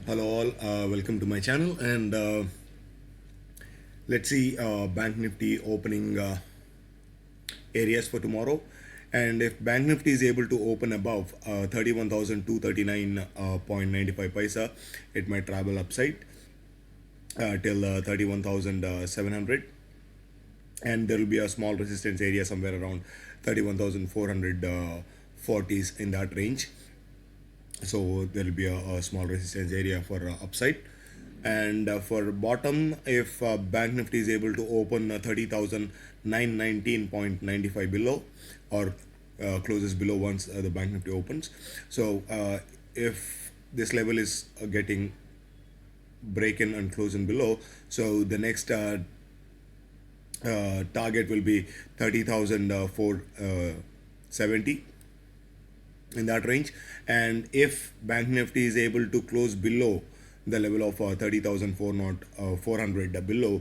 Hello all, welcome to my channel, and let's see Bank Nifty opening areas for tomorrow. And if Bank Nifty is able to open above 31,239.95 paisa, it might travel upside till 31,700, and there will be a small resistance area somewhere around 31,400 40s in that range. So there will be a small resistance area for upside. And for bottom, if Bank Nifty is able to open 30,919.95 below, or closes below once the Bank Nifty opens. So if this level is getting break in and close in below, so the next target will be 30,470 in that range. And if Bank Nifty is able to close below the level of 30,400 below,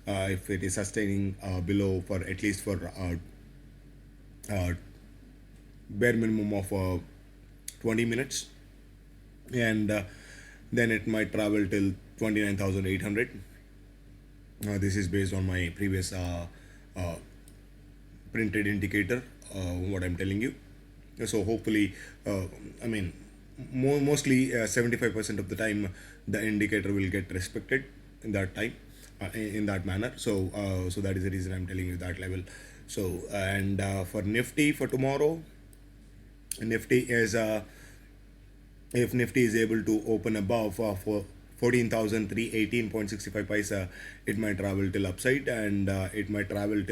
if it is sustaining below for at least for bare minimum of 20 minutes, and then it might travel till 29,800. This is based on my previous printed indicator, what I'm telling you. So hopefully, I mean, mostly 75% of the time the indicator will get respected in that time, in that manner. So so that is the reason I'm telling you that level. So and for Nifty for tomorrow, Nifty is if Nifty is able to open above for 14,318.65 paisa, it might travel till upside, and it might travel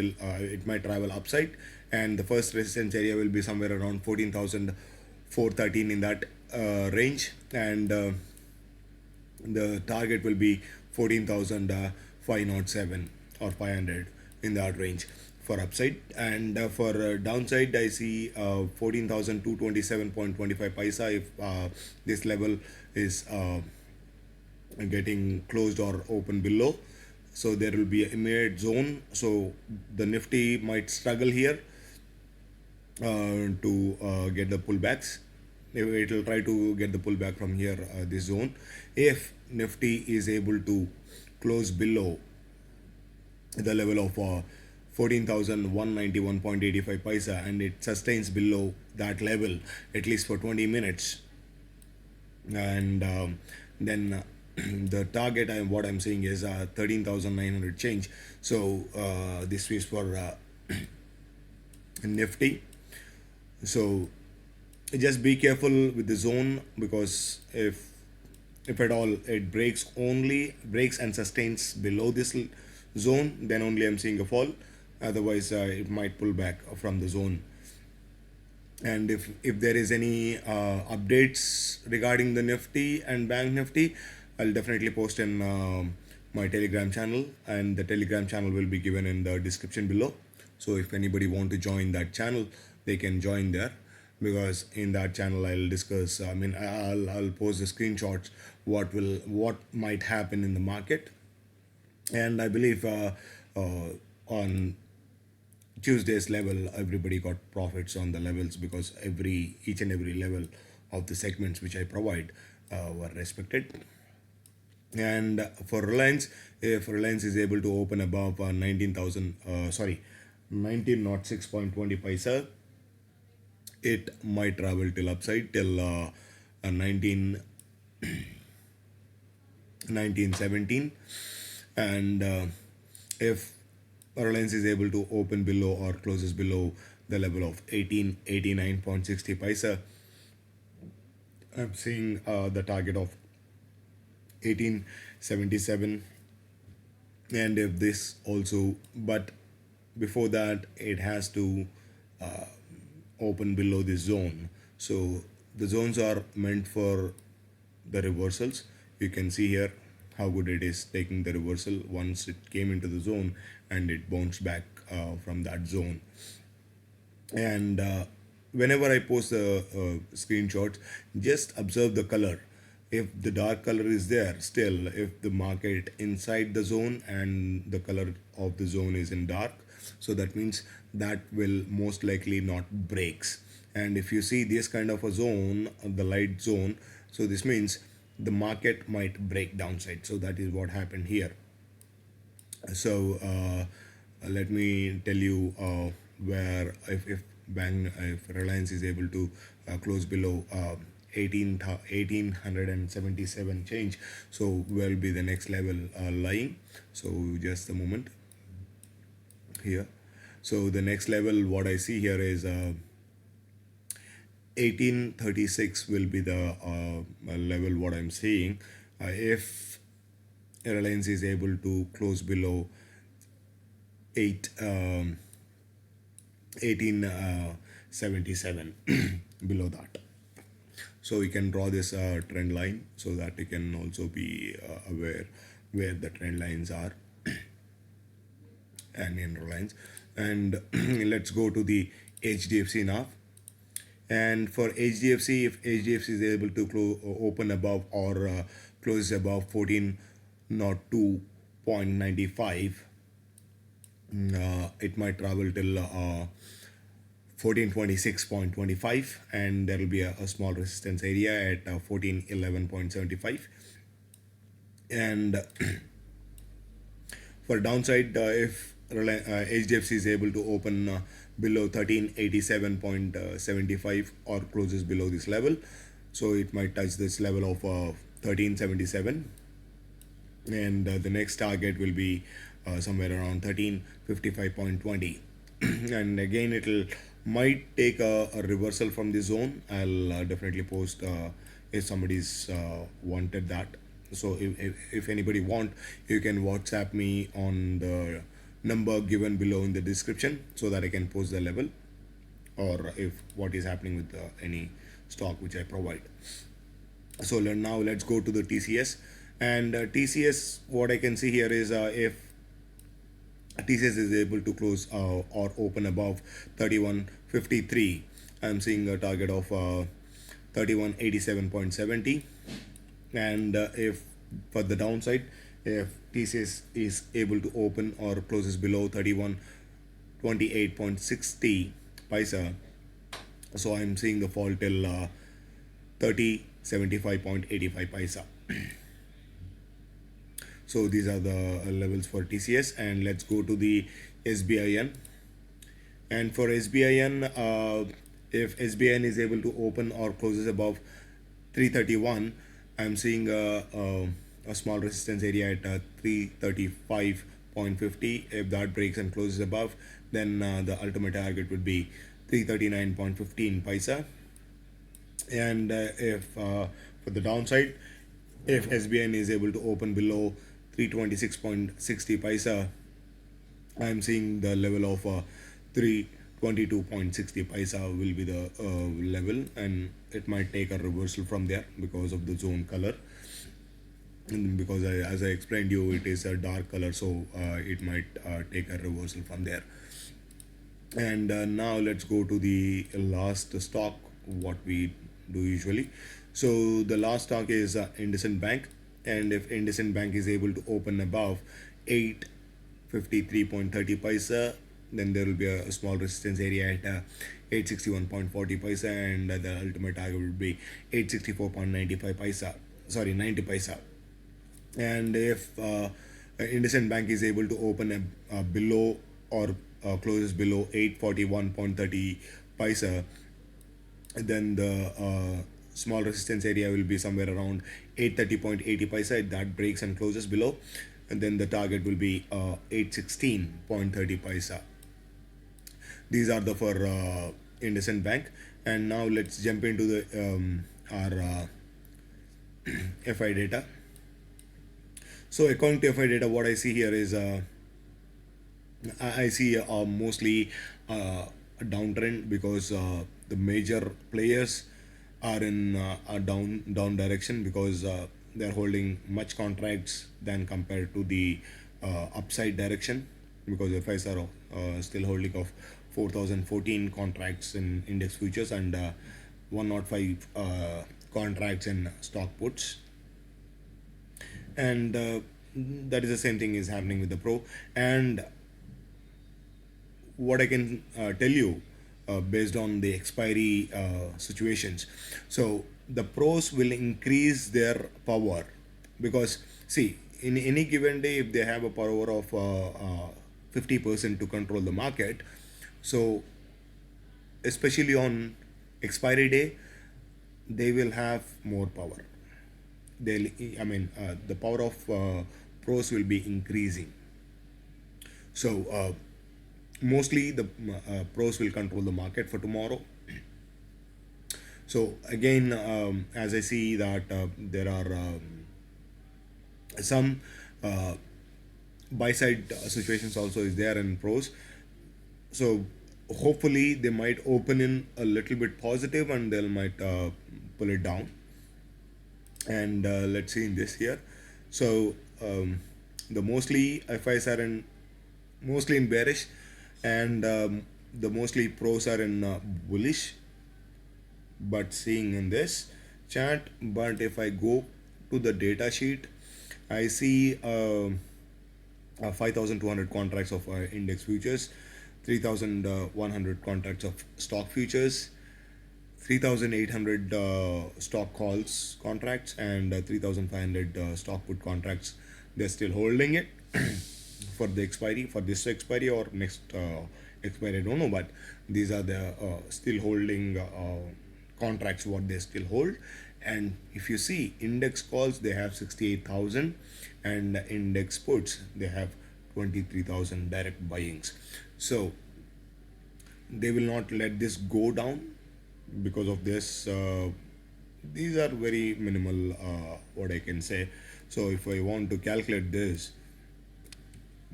upside, and the first resistance area will be somewhere around 14,413 in that range, and the target will be 14,507 or 500 in that range for upside. And for downside, I see 14,227.25 paisa if this level is getting closed or open below. So there will be an immediate zone. So the Nifty might struggle here to get the pullbacks. It will try to get the pullback from here, this zone. If Nifty is able to close below the level of 14,191.85 paisa, and it sustains below that level at least for 20 minutes, and then the target, what I'm saying is 13,900 change. So this is for Nifty. So just be careful with the zone, because if at all it breaks and sustains below this zone, then only I'm seeing a fall. Otherwise it might pull back from the zone. And if there is any updates regarding the Nifty and Bank Nifty, I'll definitely post in my Telegram channel, and the Telegram channel will be given in the description below. So if anybody want to join that channel, they can join there, because in that channel I'll discuss, I'll post the screenshots what might happen in the market. And I believe on Tuesday's level, everybody got profits on the levels, because each and every level of the segments which I provide were respected. And for Reliance, if Reliance is able to open above 1906.20 paisa, it might travel till upside till 1917. And if Reliance is able to open below or closes below the level of 1889.60 paisa, I'm seeing the target of 1877. And if this also, but before that it has to open below this zone. So the zones are meant for the reversals. You can see here how good it is taking the reversal once it came into the zone, and it bounced back from that zone. And whenever I post the screenshots, just observe the color. If the dark color is there, still if the market inside the zone and the color of the zone is in dark, so that means that will most likely not breaks. And if you see this kind of a zone, the light zone, so this means the market might break downside. So that is what happened here. So let me tell you where if bank if Reliance is able to close below 1877 change, so will be the next level lying. So just a moment here. So the next level what I see here is 1836 will be the level what I'm seeing. If Reliance is able to close below 8 1877 below that, so we can draw this trend line so that you can also be aware where the trend lines are and in Reliance. And let's go to the HDFC now. And for HDFC, if HDFC is able to open above or close above 1402.95, it might travel till 1426.25, and there will be a small resistance area at 1411.75. And for downside, if HDFC is able to open below 1387.75 or closes below this level, so it might touch this level of 1377, and the next target will be somewhere around 1355.20. And again it'll might take a reversal from the zone. I'll definitely post if somebody's wanted that. So if anybody want, you can WhatsApp me on the number given below in the description so that I can post the level, or if what is happening with any stock which I provide. So now let's go to the TCS. And TCS, what I can see here is if TCS is able to close or open above 3153, I'm seeing a target of 3187.70. And if for the downside, if TCS is able to open or closes below 3128.60 paisa, so I'm seeing the fall till 3075.85 paisa. So these are the levels for TCS. And let's go to the SBIN. And for SBIN, if SBIN is able to open or closes above 331, I'm seeing a small resistance area at 335.50. If that breaks and closes above, then the ultimate target would be 339.15 paisa. And if for the downside, if SBN is able to open below 326.60 paisa, I'm seeing the level of 322.60 paisa will be the level, and it might take a reversal from there because of the zone color. And because as I explained you, it is a dark color, so it might take a reversal from there. And now let's go to the last stock what we do usually. So the last stock is IndusInd Bank. And if IndusInd Bank is able to open above 853.30 paisa, then there will be a small resistance area at 861.40 paisa, and the ultimate target will be 864.95 paisa, sorry, 90 paisa. And if IndusInd Bank is able to open below or closes below 841.30 paisa, then the small resistance area will be somewhere around 830.80 paisa. If that breaks and closes below, and then the target will be 816.30 paisa. These are the for IndusInd Bank. And now let's jump into the our FI data. So according to FI data, what I see here is I see mostly a downtrend, because the major players are in a down direction, because they're holding much contracts than compared to the upside direction, because FIs are still holding of 4014 contracts in index futures and 105 contracts in stock puts. And that is the same thing is happening with the pro. And what I can tell you based on the expiry situations. So the pros will increase their power, because see, in any given day, if they have a power of 50% to control the market, so especially on expiry day, they will have more power. They'll, I mean, the power of pros will be increasing. So mostly the pros will control the market for tomorrow. So again, as I see that there are some buy side situations also is there in pros. So hopefully they might open in a little bit positive and they might pull it down. And let's see in this here. So the mostly FIs are in mostly in bearish, and the mostly pros are in bullish. But seeing in this chart, but if I go to the data sheet, I see 5,200 contracts of index futures, 3,100 contracts of stock futures, 3,800 stock calls contracts, and 3,500 stock put contracts. They're still holding it for the expiry, for this expiry or next expiry, I don't know, but these are the still holding contracts what they still hold. And if you see index calls, they have 68,000, and index puts, they have 23,000 direct buyings. So they will not let this go down because of this. These are very minimal, what I can say. So if I want to calculate this,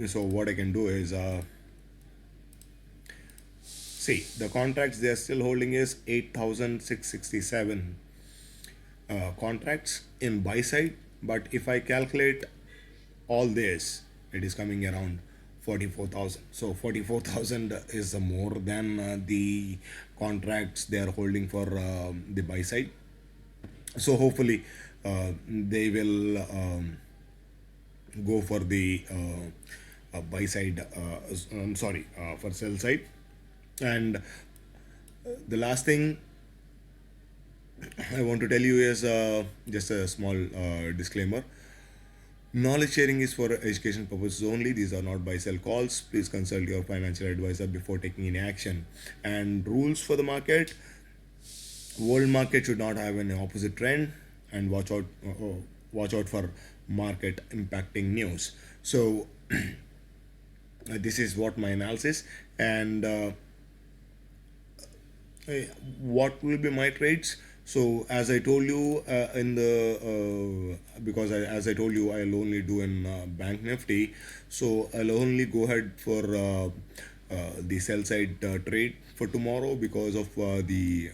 so what I can do is see the contracts they are still holding is 8,667 contracts in buy side. But if I calculate all this, it is coming around 44,000. So 44,000 is more than the contracts they are holding for the buy side. So hopefully they will go for the buy side, I'm sorry, for sell side. And the last thing I want to tell you is just a small disclaimer. Knowledge sharing is for education purposes only. These are not buy sell calls. Please consult your financial advisor before taking any action. And rules for the market: world market should not have an opposite trend, and watch out for market impacting news. So this is what my analysis, and what will be my trades. So as I told you in the because as I told you, I'll only do in bank nifty. So I'll only go ahead for the sell side trade for tomorrow because of the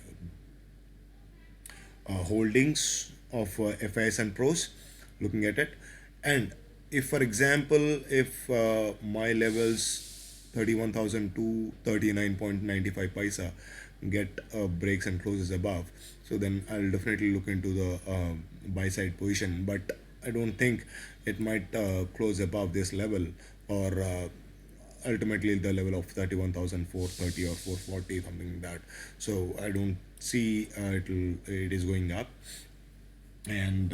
holdings of FIs and pros, looking at it. And if for example, if my levels 31,000 to 39.95 paisa get breaks and closes above, so then I'll definitely look into the buy side position. But I don't think it might close above this level, or ultimately the level of 31,430 or 440, something like that. So I don't see it is going up, and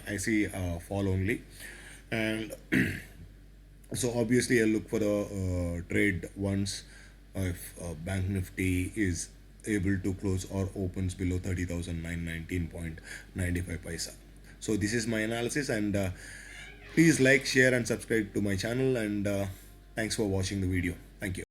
I see fall only. And so obviously I'll look for the trade once if bank nifty is able to close or opens below 30,919.95 paisa. So this is my analysis, and please like, share and subscribe to my channel, and thanks for watching the video. Thank you.